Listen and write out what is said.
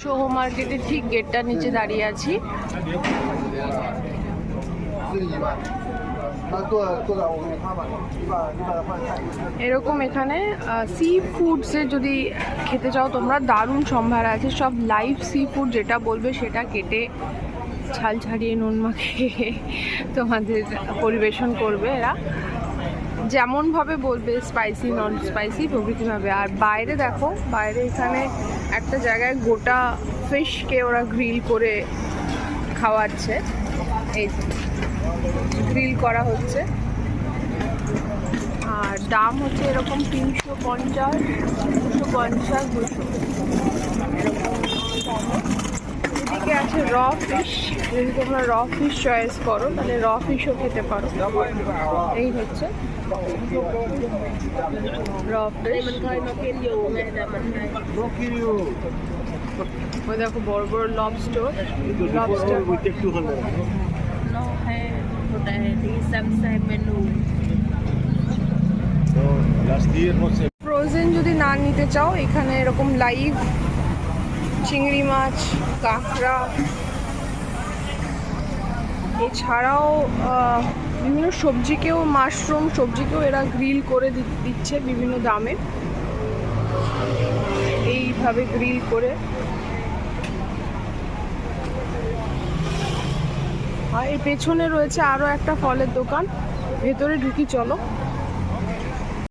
সোহো মার্কেটের ঠিক গেটটার নিচে দাঁড়িয়ে আছি। এরকম এখানে সি ফুডসে যদি খেতে চাও তোমরা, দারুণ সম্ভার আছে। সব লাইভ সি ফুড, যেটা বলবে সেটা কেটে ছাল ছাড়িয়ে নুন মাখিয়ে তোমাদের পরিবেশন করবে এরা, যেমনভাবে বলবে, স্পাইসি নন স্পাইসি প্রভৃতিভাবে। আর বাইরে দেখো, বাইরে এখানে একটা জায়গায় গোটা ফিশকে ওরা গ্রিল করে খাওয়াচ্ছে। এই গ্রিল করা হচ্ছে, আর দাম হচ্ছে এরকম 350, 250, 200 এরকম। এদিকে আছে র ফিশ, যদি তোমরা র ফিশ চয়েস করো তাহলে র ফিশও খেতে পারো। এই হচ্ছে র ফিশ। ওই দেখো বড় বড় লবস্টার। ফ্রোজেন যদি না নিতে চাও, এখানে এরকম লাইভ চিংড়ি মাছ, কাঁকড়া, এছাড়াও বিভিন্ন সবজিকেও, মাশরুম সবজিকেও এরা গ্রিল করে দিচ্ছে বিভিন্ন দামে, এইভাবে গ্রিল করে। আর এর পেছনে রয়েছে আরও একটা ফলের দোকান, ভেতরে ঢুকি চলো।